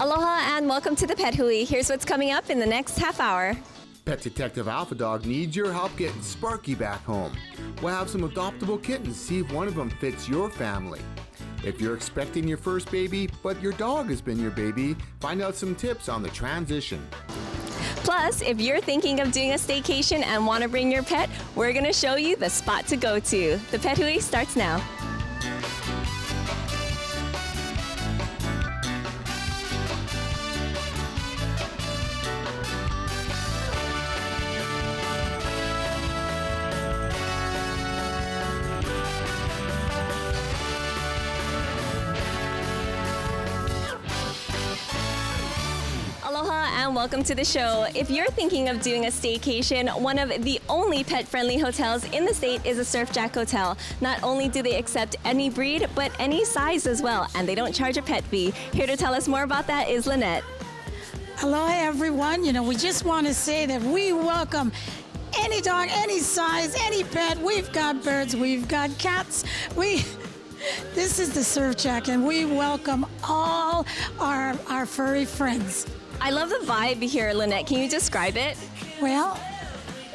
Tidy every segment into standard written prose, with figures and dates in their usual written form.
Aloha and welcome to the Pet Hui. Here's what's coming up in the next half hour. Pet Detective Alpha Dog needs your help getting Sparky back home. We'll have some adoptable kittens, see if one of them fits your family. If you're expecting your first baby, but your dog has been your baby, find out some tips on the transition. Plus, if you're thinking of doing a staycation and want to bring your pet, we're going to show you the spot to go to. The Pet Hui starts now. And welcome to the show. If you're thinking of doing a staycation, one of the only pet-friendly hotels in the state is a Surf Jack Hotel. Not only do they accept any breed, but any size as well, and they don't charge a pet fee. Here to tell us more about that is Lynette. Hello, everyone. We just want to say that we welcome any dog, any size, any pet. We've got birds, we've got cats. This is the Surf Jack, and we welcome all our furry friends. I love the vibe here, Lynette. Can you describe it? Well,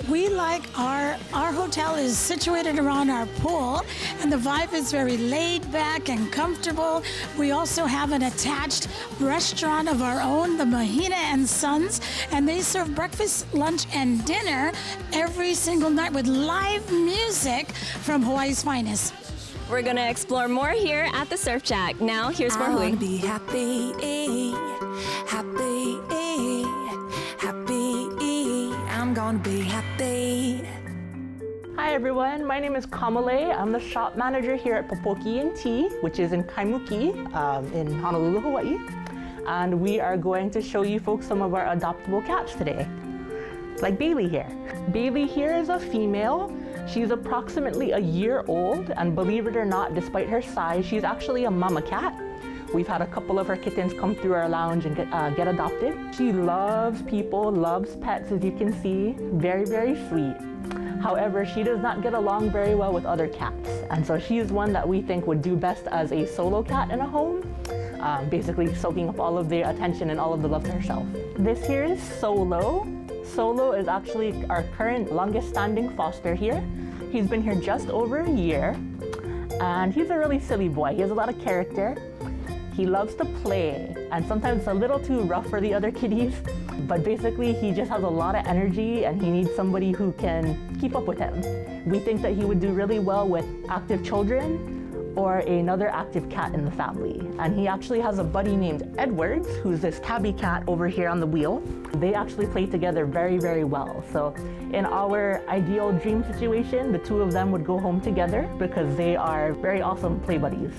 we like our hotel is situated around our pool, and the vibe is very laid back and comfortable. We also have an attached restaurant of our own, the Mahina and Sons, and they serve breakfast, lunch, and dinner every single night with live music from Hawaii's finest. We're going to explore more here at the Surf Jack. Now, here's more I Hui. wanna be happy, happy, happy. I'm gonna be happy. Hi everyone, my name is Kamale. I'm the shop manager here at Popoki & Tea, which is in Kaimuki in Honolulu, Hawaii. And we are going to show you folks some of our adoptable cats today. Like Bailey here. Bailey here is a female. She's approximately a year old, and believe it or not, despite her size, she's actually a mama cat. We've had a couple of her kittens come through our lounge and get adopted. She loves people, loves pets, as you can see. Very, very sweet. However, she does not get along very well with other cats. And so she is one that we think would do best as a solo cat in a home, basically soaking up all of the attention and all of the love to herself. This here is Solo. Solo is actually our current longest standing foster here. He's been here just over a year, and he's a really silly boy. He has a lot of character. He loves to play, and sometimes a little too rough for the other kitties, but basically he just has a lot of energy and he needs somebody who can keep up with him. We think that he would do really well with active children or another active cat in the family. And he actually has a buddy named Edwards, who's this tabby cat over here on the wheel. They actually play together very, very well. So in our ideal dream situation, the two of them would go home together because they are very awesome play buddies.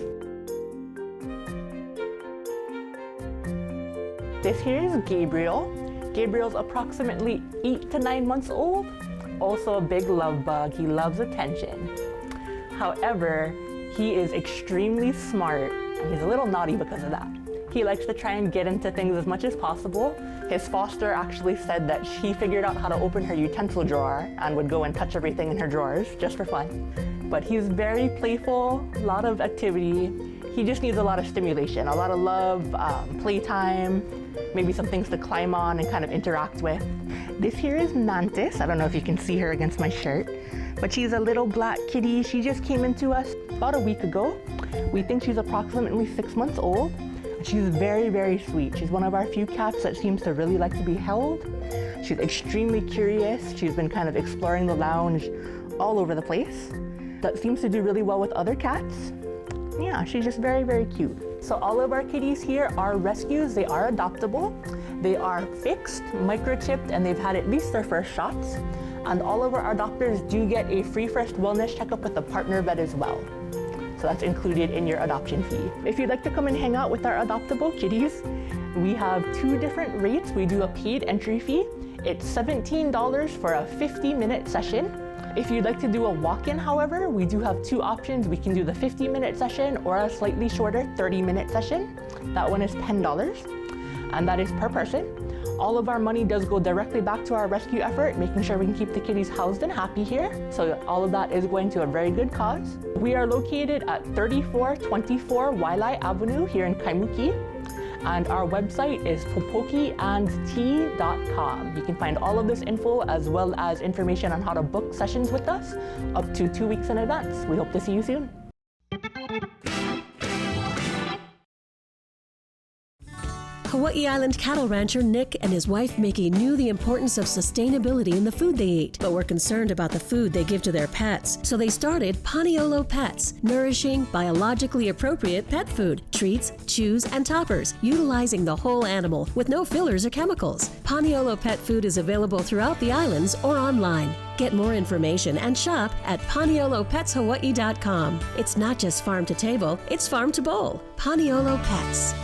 This here is Gabriel. Gabriel's approximately 8 to 9 months old. Also a big love bug. He loves attention. However, he is extremely smart, and he's a little naughty because of that. He likes to try and get into things as much as possible. His foster actually said that she figured out how to open her utensil drawer and would go and touch everything in her drawers just for fun. But he's very playful, a lot of activity. He just needs a lot of stimulation, a lot of love, playtime, maybe some things to climb on and kind of interact with. This here is Mantis. I don't know if you can see her against my shirt, but she's a little black kitty. She just came into us about a week ago. We think she's approximately 6 months old. She's very, very sweet. She's one of our few cats that seems to really like to be held. She's extremely curious. She's been kind of exploring the lounge all over the place. That seems to do really well with other cats. Yeah, she's just very, very cute. So all of our kitties here are rescues. They are adoptable. They are fixed, microchipped, and they've had at least their first shots. And all of our adopters do get a free first wellness checkup with a partner vet as well. So that's included in your adoption fee. If you'd like to come and hang out with our adoptable kitties, we have 2 different rates. We do a paid entry fee. It's $17 for a 50-minute session. If you'd like to do a walk-in, however, we do have 2 options. We can do the 50-minute session or a slightly shorter 30-minute session. That one is $10, and that is per person. All of our money does go directly back to our rescue effort, making sure we can keep the kitties housed and happy here. So all of that is going to a very good cause. We are located at 3424 Wailai Avenue here in Kaimuki. And our website is popokiandtea.com. You can find all of this info as well as information on how to book sessions with us up to 2 weeks in advance. We hope to see you soon. Hawaii Island cattle rancher Nick and his wife Mickey knew the importance of sustainability in the food they ate, but were concerned about the food they give to their pets. So they started Paniolo Pets, nourishing, biologically appropriate pet food, treats, chews, and toppers, utilizing the whole animal with no fillers or chemicals. Paniolo Pet Food is available throughout the islands or online. Get more information and shop at PanioloPetsHawaii.com. It's not just farm to table, it's farm to bowl. Paniolo Pets.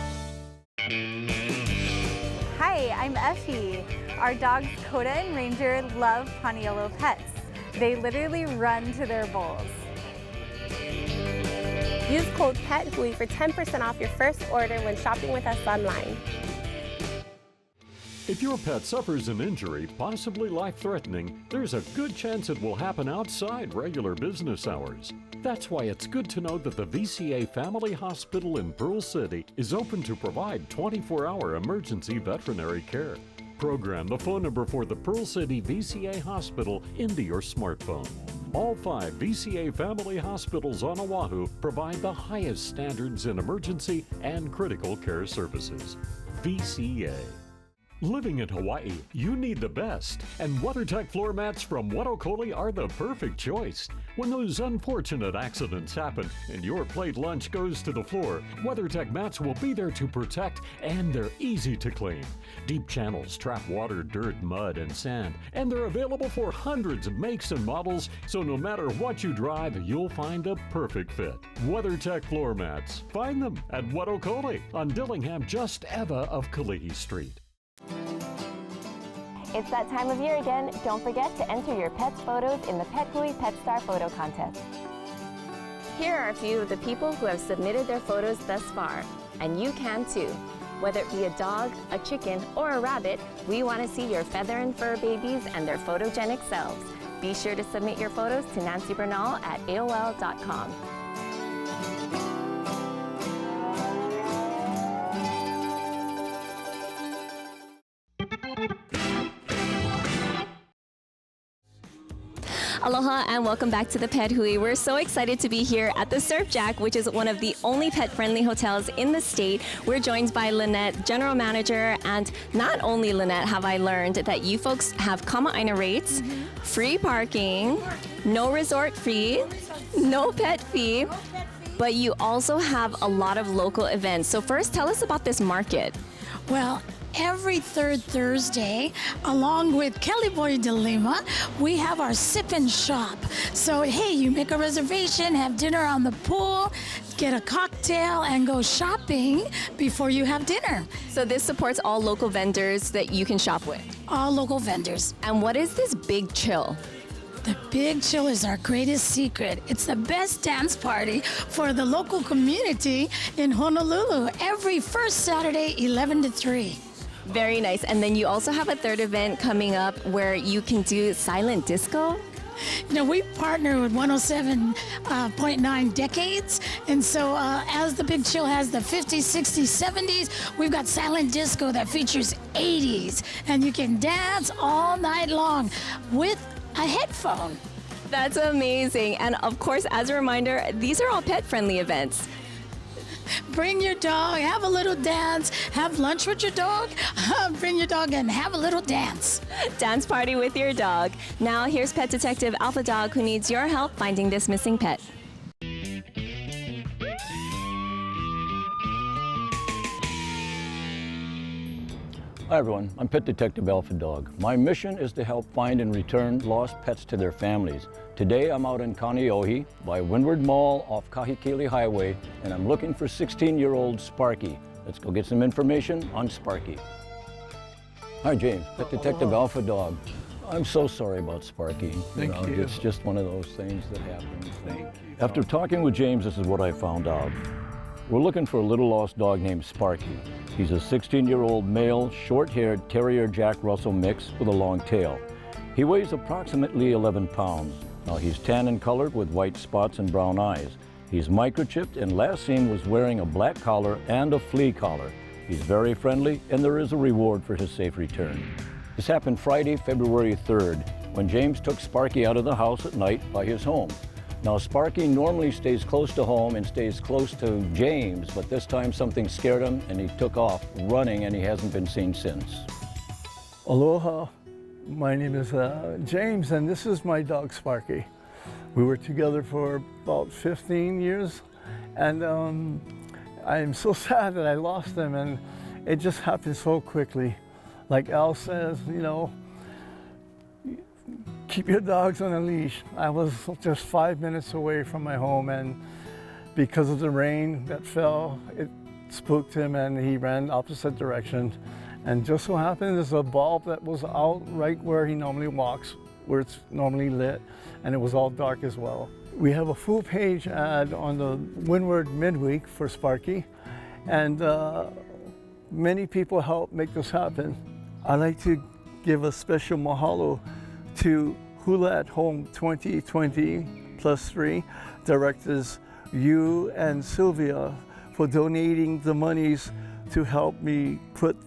Hi, I'm Effie. Our dogs Coda and Ranger love Paniolo Pets. They literally run to their bowls. Use code PETHUI for 10% off your first order when shopping with us online. If your pet suffers an injury, possibly life-threatening, there's a good chance it will happen outside regular business hours. That's why it's good to know that the VCA Family Hospital in Pearl City is open to provide 24-hour emergency veterinary care. Program the phone number for the Pearl City VCA Hospital into your smartphone. All 5 VCA family hospitals on Oahu provide the highest standards in emergency and critical care services. VCA. Living in Hawaii, you need the best, and WeatherTech floor mats from Wetokoli are the perfect choice. When those unfortunate accidents happen and your plate lunch goes to the floor, WeatherTech mats will be there to protect, and they're easy to clean. Deep channels trap water, dirt, mud, and sand, and they're available for hundreds of makes and models, so no matter what you drive, you'll find a perfect fit. WeatherTech floor mats. Find them at Wetokoli on Dillingham, just Eva of Kalihi Street. It's that time of year again. Don't forget to enter your pet's photos in the PetHui Pet Star Photo Contest. Here are a few of the people who have submitted their photos thus far, and you can too. Whether it be a dog, a chicken, or a rabbit, we want to see your feather and fur babies and their photogenic selves. Be sure to submit your photos to Nancy Bernal at AOL.com. Aloha and welcome back to the Pet Hui. We're so excited to be here at the Surf Jack, which is one of the only pet-friendly hotels in the state. We're joined by Lynette, General Manager, and not only, Lynette, have I learned that you folks have Kama'aina rates, free parking, no resort fee, no pet fee, but you also have a lot of local events. So first, tell us about this market. Well, every third Thursday, along with Kelly Boy de Lima, we have our sip and shop. So, hey, you make a reservation, have dinner on the pool, get a cocktail, and go shopping before you have dinner. So this supports all local vendors that you can shop with. All local vendors. And what is this Big Chill? The Big Chill is our greatest secret. It's the best dance party for the local community in Honolulu every first Saturday, 11 to 3. Very nice. And then you also have a third event coming up where you can do silent disco. You know, we partner with 107.9 Decades, and so as the Big Chill has the 50s, 60s, 70s, we've got silent disco that features 80s, and you can dance all night long with a headphone. That's amazing. And of course, as a reminder, these are all pet-friendly events. Bring your dog, have a little dance, have lunch with your dog, bring your dog and have a little dance. Dance party with your dog. Now here's Pet Detective Alpha Dog, who needs your help finding this missing pet. Hi everyone, I'm Pet Detective Alpha Dog. My mission is to help find and return lost pets to their families. Today I'm out in Kaneohe by Windward Mall off Kahikili Highway, and I'm looking for 16-year-old Sparky. Let's go get some information on Sparky. Hi James, Pet Detective Alpha Dog. I'm so sorry about Sparky. Thank you. It's just one of those things that happens. After talking with James, this is what I found out. We're looking for a little lost dog named Sparky. He's a 16-year-old male, short-haired Terrier Jack Russell mix with a long tail. He weighs approximately 11 pounds. Now he's tan in color with white spots and brown eyes. He's microchipped and last seen was wearing a black collar and a flea collar. He's very friendly, and there is a reward for his safe return. This happened Friday, February 3rd, when James took Sparky out of the house at night by his home. Now, Sparky normally stays close to home and stays close to James, but this time something scared him and he took off running, and he hasn't been seen since. Aloha, my name is James, and this is my dog Sparky. We were together for about 15 years, and I'm so sad that I lost him, and it just happened so quickly. Like Al says, you know, keep your dogs on a leash. I was just 5 minutes away from my home, and because of the rain that fell, it spooked him and he ran opposite direction. And just so happened there's a bulb that was out right where he normally walks, where it's normally lit, and it was all dark as well. We have a full page ad on the Windward Midweek for Sparky, and many people helped make this happen. I'd like to give a special mahalo to Hula at Home 2020+3 directors, you and Sylvia, for donating the monies to help me put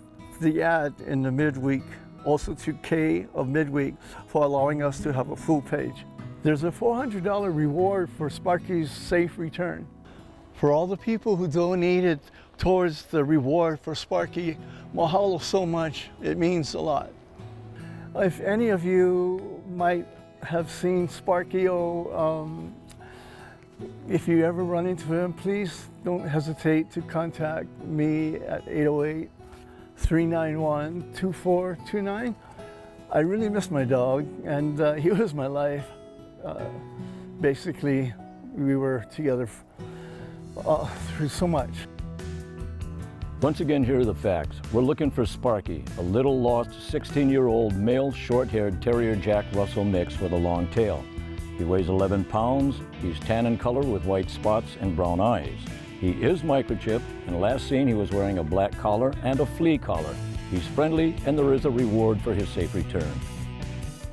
the ad in the midweek. Also to Kay of Midweek for allowing us to have a full page. There's a $400 reward for Sparky's safe return. For all the people who donated towards the reward for Sparky, mahalo so much, it means a lot. If any of you might have seen Sparky, if you ever run into him, please don't hesitate to contact me at 808-391-2429. I really miss my dog, and he was my life. Basically, we were together through so much. Once again, here are the facts. We're looking for Sparky, a little lost 16-year-old male short-haired Terrier Jack Russell mix with a long tail. He weighs 11 pounds, he's tan in color with white spots and brown eyes. He is microchipped, and last seen he was wearing a black collar and a flea collar. He's friendly, and there is a reward for his safe return.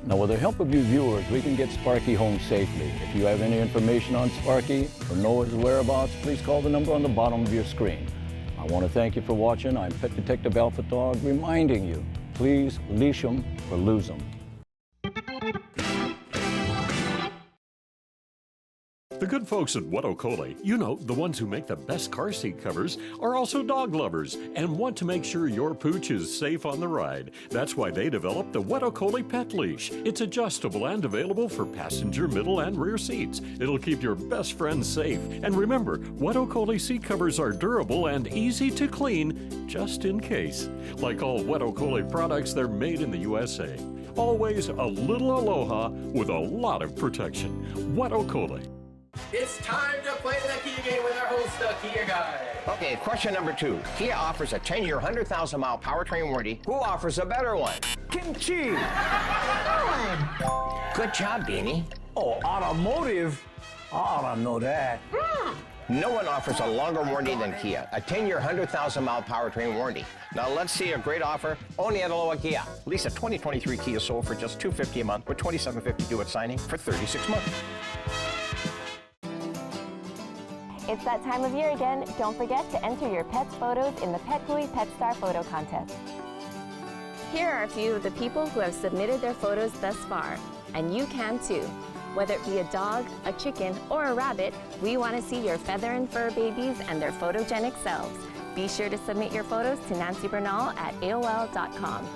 Now, with the help of you viewers, we can get Sparky home safely. If you have any information on Sparky or know his whereabouts, please call the number on the bottom of your screen. I want to thank you for watching. I'm Pet Detective Alpha Dog, reminding you, please leash them or lose them. The good folks at Wet'o-Kole, you know, the ones who make the best car seat covers, are also dog lovers and want to make sure your pooch is safe on the ride. That's why they developed the Wet'o-Kole Pet Leash. It's adjustable and available for passenger, middle, and rear seats. It'll keep your best friends safe. And remember, Wet'o-Kole seat covers are durable and easy to clean, just in case. Like all Wet'o-Kole products, they're made in the USA. Always a little aloha with a lot of protection. Wet'o-Kole. It's time to play the Kia game with our host, the Kia Guy. Okay, question number 2. Kia offers a 10-year, 100,000-mile powertrain warranty. Who offers a better one? Kimchi! Good job, Beanie. Oh, automotive? I ought to know that. No one offers a longer warranty than Kia. A 10-year, 100,000-mile powertrain warranty. Now let's see a great offer only at Aloha Kia. Lease a 2023 Kia Soul for just $250 a month with $2,750 due at signing for 36 months. It's that time of year again. Don't forget to enter your pet's photos in the Pet Hui Pet Star Photo Contest. Here are a few of the people who have submitted their photos thus far, and you can too. Whether it be a dog, a chicken, or a rabbit, we want to see your feather and fur babies and their photogenic selves. Be sure to submit your photos to Nancy Bernal at AOL.com.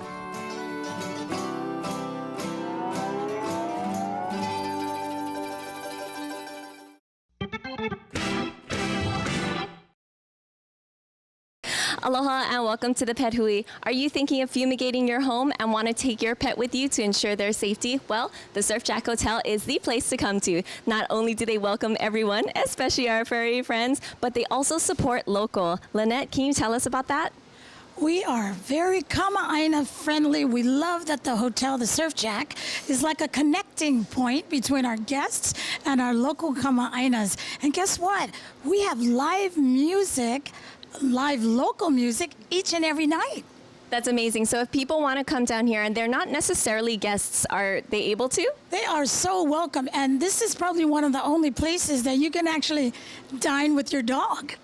Aloha and welcome to the Pet Hui. Are you thinking of fumigating your home and want to take your pet with you to ensure their safety? Well, the Surf Jack Hotel is the place to come to. Not only do they welcome everyone, especially our furry friends, but they also support local. Lynette, can you tell us about that? We are very Kama'aina friendly. We love that the hotel, the Surf Jack, is like a connecting point between our guests and our local Kama'ainas. And guess what? We have live music, live local music each and every night. That's amazing. So if people want to come down here and they're not necessarily guests, are they able to? They are so welcome. And this is probably one of the only places that you can actually dine with your dog.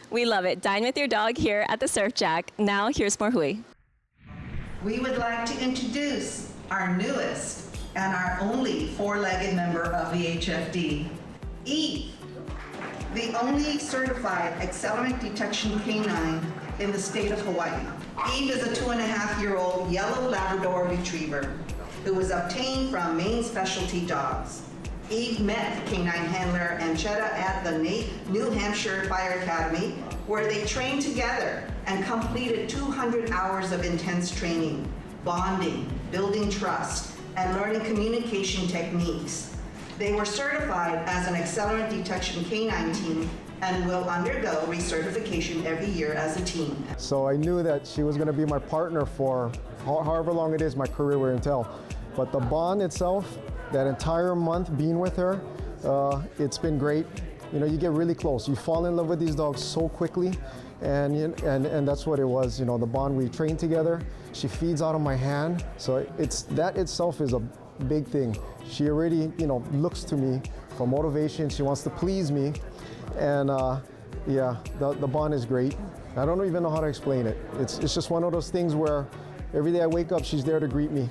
We love it. Dine with your dog here at the Surf Jack. Now, here's more Hui. We would like to introduce our newest and our only four-legged member of the HFD, Eve, the only certified accelerant detection canine in the state of Hawaii. Eve is a 2.5-year-old yellow Labrador retriever who was obtained from Maine Specialty Dogs. Eve met canine handler Anchetta at the New Hampshire Fire Academy, where they trained together and completed 200 hours of intense training, bonding, building trust, and learning communication techniques. They were certified as an accelerant detection canine team and will undergo recertification every year as a team. So I knew that she was going to be my partner for however long it is my career will entail. But the bond itself, that entire month being with her, it's been great. You know, you get really close. You fall in love with these dogs so quickly, and that's what it was. You know, the bond, we train together. She feeds out of my hand, so that itself is a big thing. She already, you know, looks to me for motivation. She wants to please me, and yeah, the bond is great. I don't even know how to explain it. It's just one of those things where every day I wake up, she's there to greet me.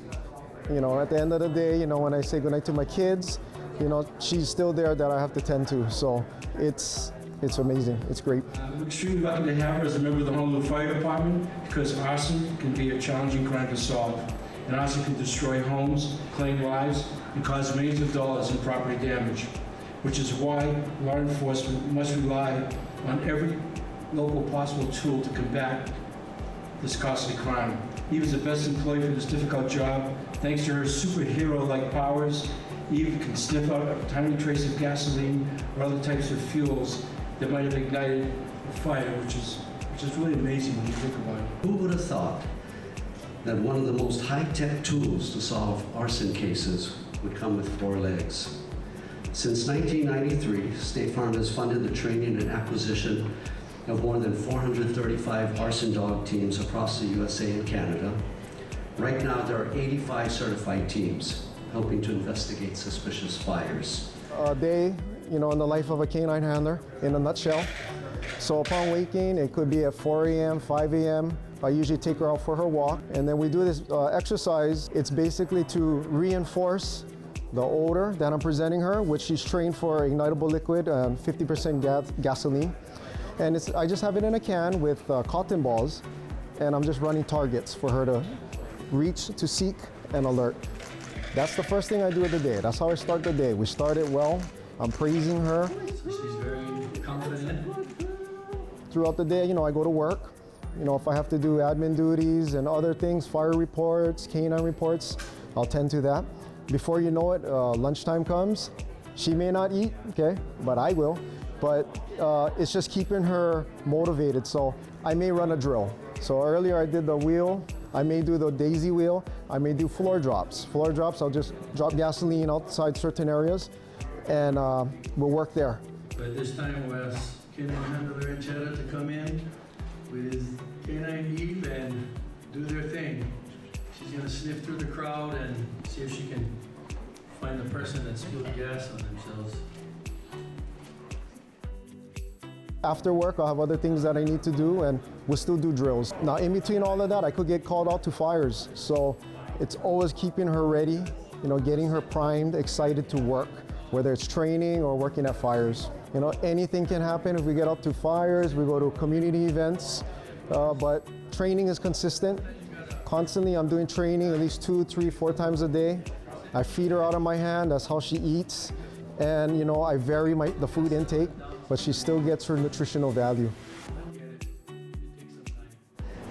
You know, at the end of the day, you know, when I say goodnight to my kids, you know, she's still there that I have to tend to. So it's amazing. It's great. I'm extremely lucky to have her as a member of the Honolulu Fire Department because arson can be a challenging crime to solve. And arson can destroy homes, claim lives, and cause millions of dollars in property damage, which is why law enforcement must rely on every local possible tool to combat this costly crime. Eve is the best employee for this difficult job. Thanks to her superhero-like powers, Eve can sniff out a tiny trace of gasoline or other types of fuels that might have ignited a fire, which is really amazing when you think about it. Who would have thought that one of the most high-tech tools to solve arson cases would come with 4 legs? Since 1993, State Farm has funded the training and acquisition of more than 435 arson dog teams across the USA and Canada. Right now, there are 85 certified teams helping to investigate suspicious fires. A day, you know, in the life of a canine handler, in a nutshell. So upon waking, it could be at 4 a.m., 5 a.m. I usually take her out for her walk, and then we do this exercise. It's basically to reinforce the odor that I'm presenting her, which she's trained for ignitable liquid and 50% gasoline. And I just have it in a can with cotton balls, and I'm just running targets for her to reach, to seek, and alert. That's the first thing I do of the day. That's how I start the day. We start it well. I'm praising her. She's very confident. Throughout the day, you know, I go to work. You know, if I have to do admin duties and other things, fire reports, canine reports, I'll tend to that. Before you know it, lunchtime comes. She may not eat, okay, but I will. But it's just keeping her motivated. So I may run a drill. So earlier I did the wheel. I may do the daisy wheel. I may do floor drops. Floor drops, I'll just drop gasoline outside certain areas, and we'll work there. But this time we'll ask Canine Handler Anchetta to come in with Canine Eve and do their thing. She's gonna sniff through the crowd and see if she can find the person that spilled gas on themselves. After work, I'll have other things that I need to do, and we'll still do drills. Now, in between all of that, I could get called out to fires. So it's always keeping her ready, you know, getting her primed, excited to work, whether it's training or working at fires. You know, anything can happen if we get up to fires, we go to community events, but training is consistent. Constantly, I'm doing training at least 2, 3, 4 times a day. I feed her out of my hand, that's how she eats. And, you know, I vary the food intake, but she still gets her nutritional value.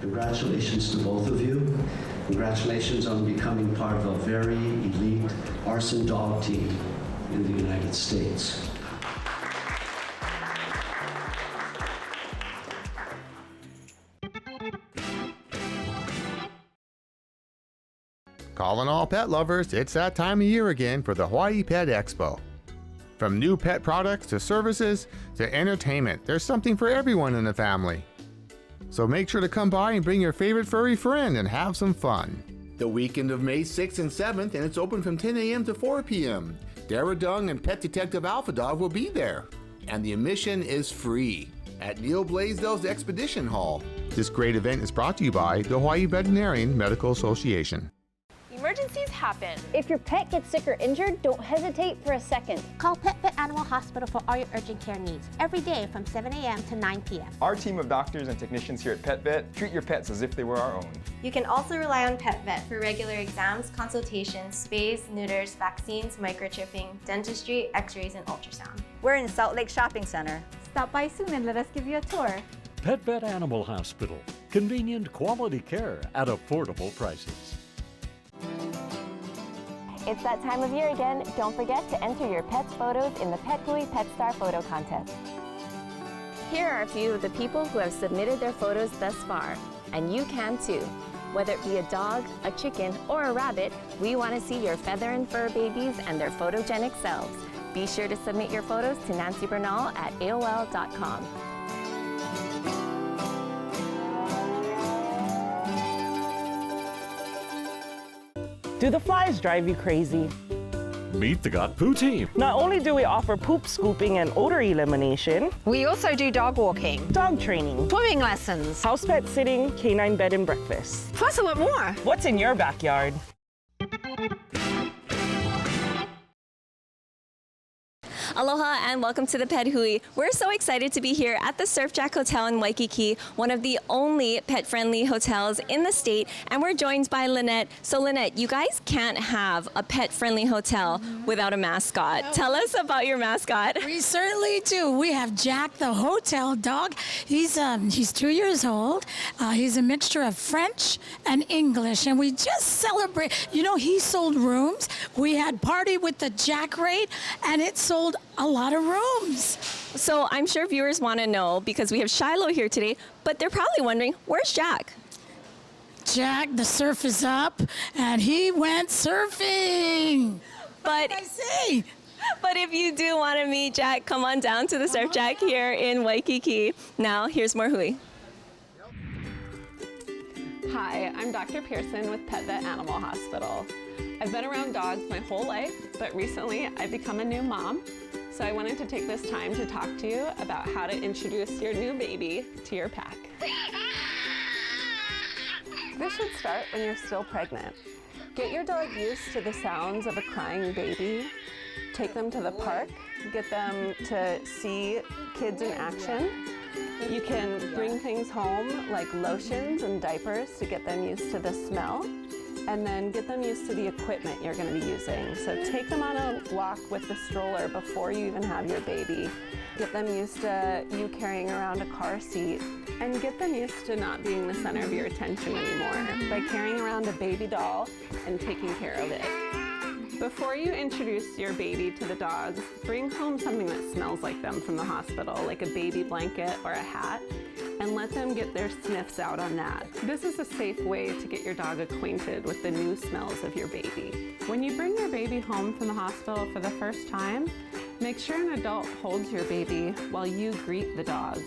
Congratulations to both of you. Congratulations on becoming part of a very elite arson dog team in the United States. Calling all pet lovers, it's that time of year again for the Hawaii Pet Expo. From new pet products to services to entertainment, there's something for everyone in the family. So make sure to come by and bring your favorite furry friend and have some fun. The weekend of May 6th and 7th, and it's open from 10 a.m. to 4 p.m. Dara Dung and Pet Detective Alpha Dog will be there, and the admission is free. at Neil Blaisdell's Expedition Hall. This great event is brought to you by the Hawaii Veterinarian Medical Association. Emergencies happen. If your pet gets sick or injured, don't hesitate for a second. Call PetVet Animal Hospital for all your urgent care needs every day from 7 a.m. to 9 p.m. Our team of doctors and technicians here at PetVet treat your pets as if they were our own. You can also rely on PetVet for regular exams, consultations, spays, neuters, vaccines, microchipping, dentistry, x-rays, and ultrasound. We're in Salt Lake Shopping Center. Stop by soon and let us give you a tour. PetVet Animal Hospital. Convenient, quality care at affordable prices. It's that time of year again. Don't forget to enter your pet's photos in the Pet Hui Pet Star Photo Contest. Here are a few of the people who have submitted their photos thus far, and you can too. Whether it be a dog, a chicken, or a rabbit, we want to see your feather and fur babies and their photogenic selves. Be sure to submit your photos to Nancy Bernal at AOL.com. Do the flies drive you crazy? Meet the Got Poo team. Not only do we offer poop scooping and odor elimination, we also do dog walking, dog training, swimming lessons, house pet sitting, canine bed and breakfast. Plus a lot more. What's in your backyard? Aloha and welcome to the Pet Hui. We're so excited to be here at the Surfjack Hotel in Waikiki, one of the only pet-friendly hotels in the state, and we're joined by Lynette. So Lynette, you guys can't have a pet-friendly hotel without a mascot. No. Tell us about your mascot. We certainly do. We have Jack, the hotel dog. He's 2 years old. He's a mixture of French and English, and we just celebrate. You know, he sold rooms. We had party with the Jack rate, and it sold a lot of rooms. So I'm sure viewers want to know, because we have Shiloh here today, but they're probably wondering, where's Jack? Jack, the surf is up, and he went surfing. But what did I say? But if you do want to meet Jack, come on down to the Surfjack here in Waikiki. Now, here's more Hui. Hi, I'm Dr. Pearson with PetVet Animal Hospital. I've been around dogs my whole life, but recently I've become a new mom. So I wanted to take this time to talk to you about how to introduce your new baby to your pack. This should start when you're still pregnant. Get your dog used to the sounds of a crying baby. Take them to the park. Get them to see kids in action. You can bring things home like lotions and diapers to get them used to the smell, and then get them used to the equipment you're going to be using. So take them on a walk with the stroller before you even have your baby. Get them used to you carrying around a car seat, and get them used to not being the center of your attention anymore by carrying around a baby doll and taking care of it. Before you introduce your baby to the dogs, bring home something that smells like them from the hospital, like a baby blanket or a hat, and let them get their sniffs out on that. This is a safe way to get your dog acquainted with the new smells of your baby. When you bring your baby home from the hospital for the first time, make sure an adult holds your baby while you greet the dogs.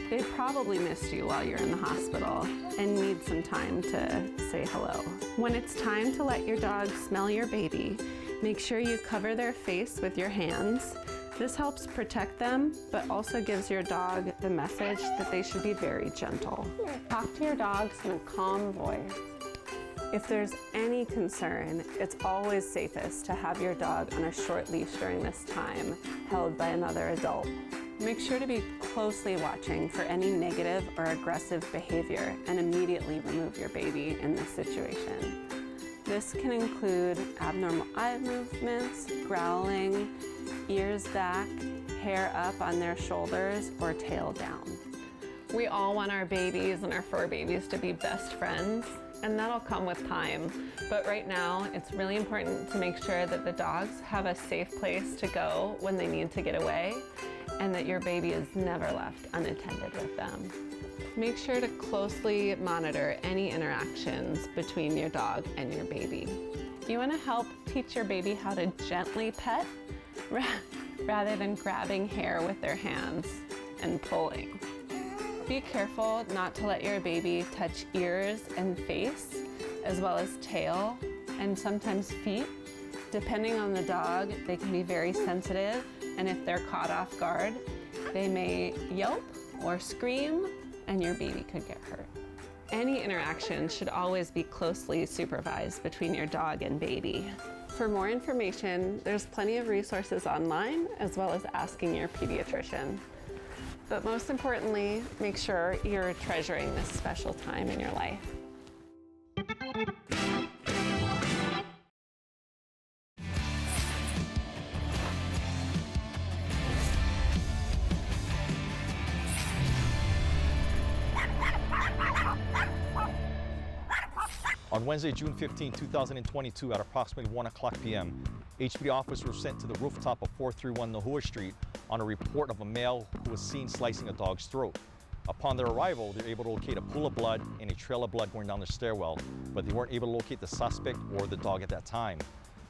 They probably missed you while you're in the hospital and need some time to say hello. When it's time to let your dog smell your baby, make sure you cover their face with your hands. This helps protect them, but also gives your dog the message that they should be very gentle. Talk to your dogs in a calm voice. If there's any concern, it's always safest to have your dog on a short leash during this time, held by another adult. Make sure to be closely watching for any negative or aggressive behavior and immediately remove your baby in this situation. This can include abnormal eye movements, growling, ears back, hair up on their shoulders, or tail down. We all want our babies and our fur babies to be best friends, and that'll come with time. But right now, it's really important to make sure that the dogs have a safe place to go when they need to get away, and that your baby is never left unattended with them. Make sure to closely monitor any interactions between your dog and your baby. You want to help teach your baby how to gently pet rather than grabbing hair with their hands and pulling. Be careful not to let your baby touch ears and face, as well as tail and sometimes feet. Depending on the dog, they can be very sensitive, and if they're caught off guard, they may yelp or scream, and your baby could get hurt. Any interaction should always be closely supervised between your dog and baby. For more information, there's plenty of resources online, as well as asking your pediatrician. But most importantly, make sure you're treasuring this special time in your life. On Wednesday, June 15, 2022, at approximately 1:00 p.m., HPD officers were sent to the rooftop of 431 Nahua Street on a report of a male who was seen slicing a dog's throat. Upon their arrival, they were able to locate a pool of blood and a trail of blood going down the stairwell, but they weren't able to locate the suspect or the dog at that time.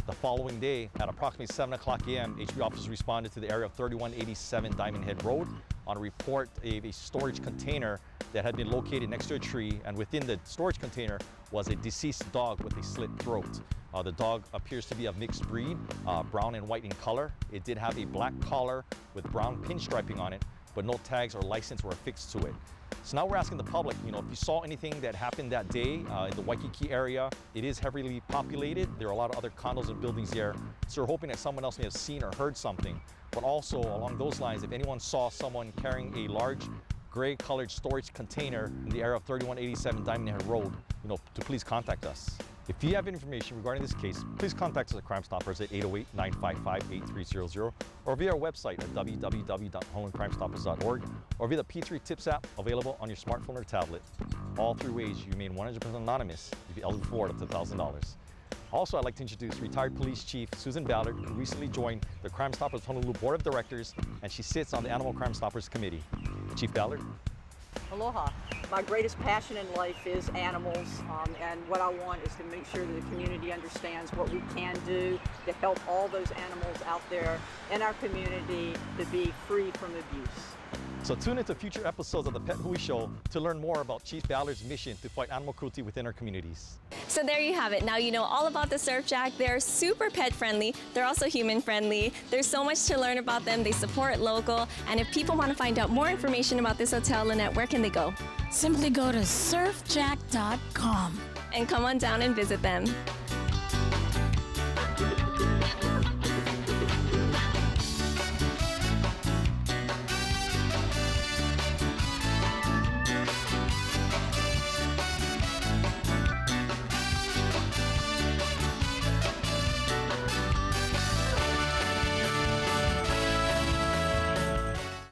The following day, at approximately 7:00 a.m., HPD officers responded to the area of 3187 Diamond Head Road on a report of a storage container that had been located next to a tree, and within the storage container was a deceased dog with a slit throat. The dog appears to be of mixed breed, brown and white in color. It did have a black collar with brown pinstriping on it, but no tags or license were affixed to it. So now we're asking the public, if you saw anything that happened that day in the Waikiki area, it is heavily populated. There are a lot of other condos and buildings there. So we're hoping that someone else may have seen or heard something. But also along those lines, if anyone saw someone carrying a large gray-colored storage container in the area of 3187 Diamond Head Road, to please contact us. If you have information regarding this case, please contact us at Crime Stoppers at 808-955-8300 or via our website at www.homelandcrimestoppers.org or via the P3 Tips app available on your smartphone or tablet. All three ways you remain 100% anonymous. You'll be eligible for up to $1,000. Also, I'd like to introduce retired police chief Susan Ballard, who recently joined the Crime Stoppers Honolulu Board of Directors, and she sits on the Animal Crime Stoppers Committee. Chief Ballard. Aloha. My greatest passion in life is animals, and what I want is to make sure that the community understands what we can do to help all those animals out there in our community to be free from abuse. So tune into future episodes of The Pet Hui Show to learn more about Chief Ballard's mission to fight animal cruelty within our communities. So there you have it. Now you know all about the Surf Jack. They're super pet friendly. They're also human friendly. There's so much to learn about them. They support local. And if people want to find out more information about this hotel, Lynette, where can they go? Simply go to surfjack.com. And come on down and visit them.